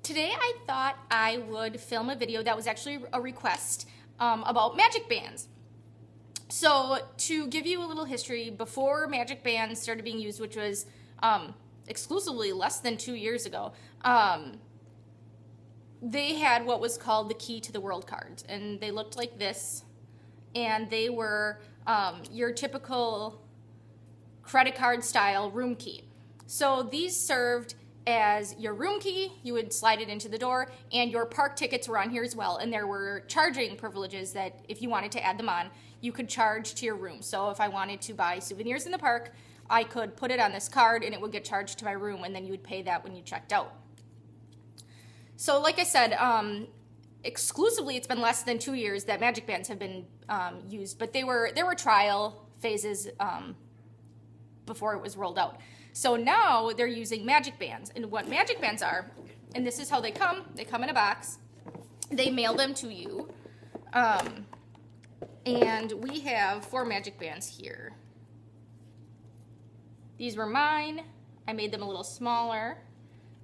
Today I thought I would film a video that was actually a request about magic bands. So to give you a little history, before magic bands started being used, which was exclusively less than 2 years ago, they had what was called the Key to the World cards, and they looked like this, and they were your typical credit card style room key. So these served as your room key. You would slide it into the door, and your park tickets were on here as well, and there were charging privileges that if you wanted to add them on, you could charge to your room. So if I wanted to buy souvenirs in the park, I could put it on this card and it would get charged to my room, and then you would pay that when you checked out. So like I said, exclusively it's been less than 2 years that magic bands have been used, but there were trial phases before it was rolled out. So now they're using magic bands, and what magic bands are, and this is how they come in a box. They mail them to you, and we have 4 magic bands here. These were mine. I made them a little smaller,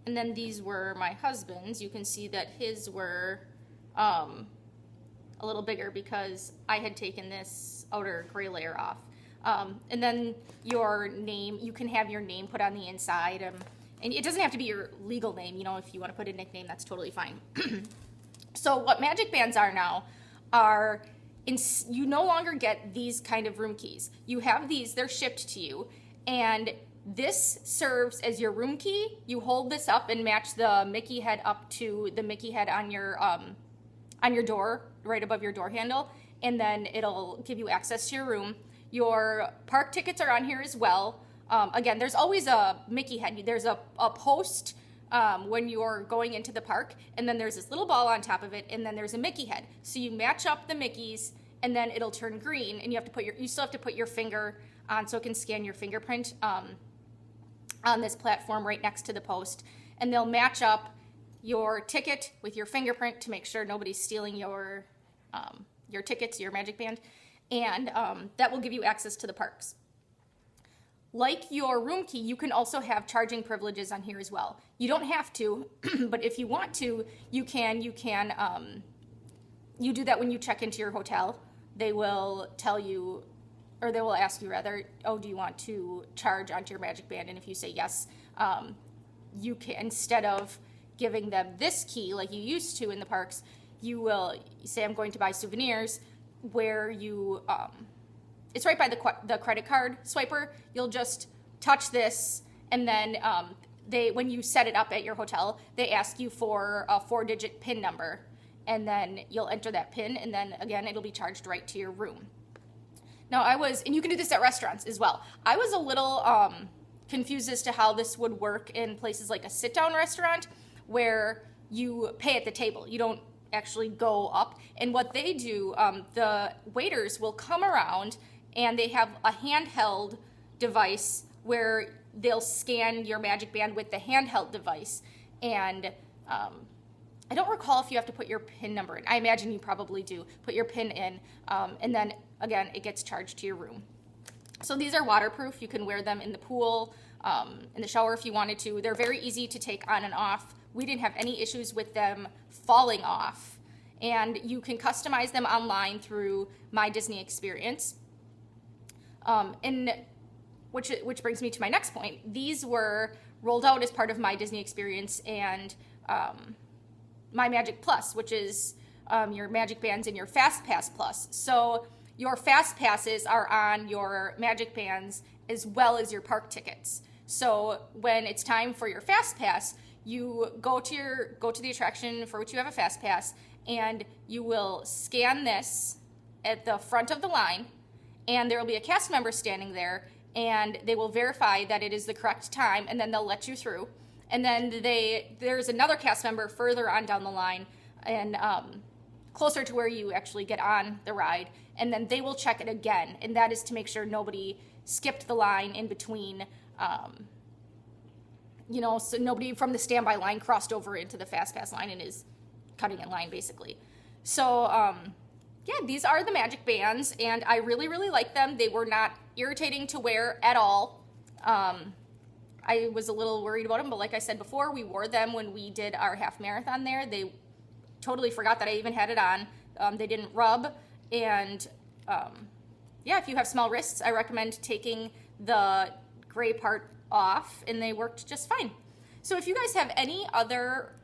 and then these were my husband's. You can see that his were a little bigger because I had taken this outer gray layer off. And then your name, you can have your name put on the inside, and it doesn't have to be your legal name. You know, if you want to put a nickname, that's totally fine. So what magic bands are now are, you no longer get these kind of room keys. You have these, they're shipped to you, and this serves as your room key. You hold this up and match the Mickey head up to the Mickey head on your door, right above your door handle, and then it'll give you access to your room. Your park tickets are on here as well. Again, there's always a Mickey head. There's a post when you're going into the park, and then there's this little ball on top of it, and then there's a Mickey head. So you match up the Mickeys, and then it'll turn green, and you still have to put your finger on so it can scan your fingerprint on this platform right next to the post, and they'll match up your ticket with your fingerprint to make sure nobody's stealing your tickets, your magic band. And that will give you access to the parks. Like your room key, you can also have charging privileges on here as well. You don't have to, but if you want to, you can. You do that when you check into your hotel. They will tell you, or they will ask you rather, oh, do you want to charge onto your magic band? And if you say yes, you can, instead of giving them this key like you used to in the parks, you will say, I'm going to buy souvenirs, where you, it's right by the credit card swiper. You'll just touch this, and then when you set it up at your hotel, they ask you for a 4-digit PIN number, and then you'll enter that PIN, and then again, it'll be charged right to your room. Now and you can do this at restaurants as well. I was a little confused as to how this would work in places like a sit-down restaurant where you pay at the table. You don't actually go up, and what they do, the waiters will come around and they have a handheld device where they'll scan your magic band with the handheld device, and I don't recall if you have to put your PIN number in. I imagine you probably do. Put your PIN in, and then again it gets charged to your room. So these are waterproof. You can wear them in the pool, in the shower if you wanted to. They're very easy to take on and off. We didn't have any issues with them falling off, and you can customize them online through My Disney Experience. Which brings me to my next point. These were rolled out as part of My Disney Experience and My Magic Plus, which is your magic bands and your FastPass Plus. So your FastPasses are on your magic bands as well as your park tickets. So when it's time for your FastPass, you go to the attraction for which you have a fast pass, and you will scan this at the front of the line, and there will be a cast member standing there, and they will verify that it is the correct time, and then they'll let you through. And then there's another cast member further on down the line, and closer to where you actually get on the ride, and then they will check it again, and that is to make sure nobody skipped the line in between. So nobody from the standby line crossed over into the FastPass line and is cutting in line, basically. So, yeah, these are the magic bands, and I really, really like them. They were not irritating to wear at all. I was a little worried about them, but like I said before, we wore them when we did our half marathon there. They totally forgot that I even had it on. They didn't rub, and yeah, if you have small wrists, I recommend taking the gray part off, and they worked just fine. So if you guys have any other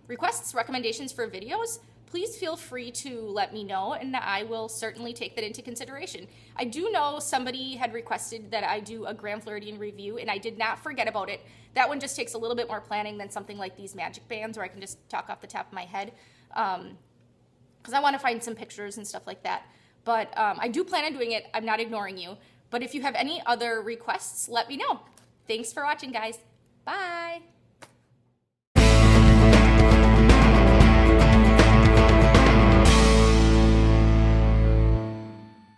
requests, recommendations for videos, please feel free to let me know, and I will certainly take that into consideration. I do know somebody had requested that I do a Grand Floridian review, and I did not forget about it. That one just takes a little bit more planning than something like these magic bands where I can just talk off the top of my head, because I want to find some pictures and stuff like that. But I do plan on doing it. I'm not ignoring you. But if you have any other requests, let me know. Thanks for watching, guys. Bye.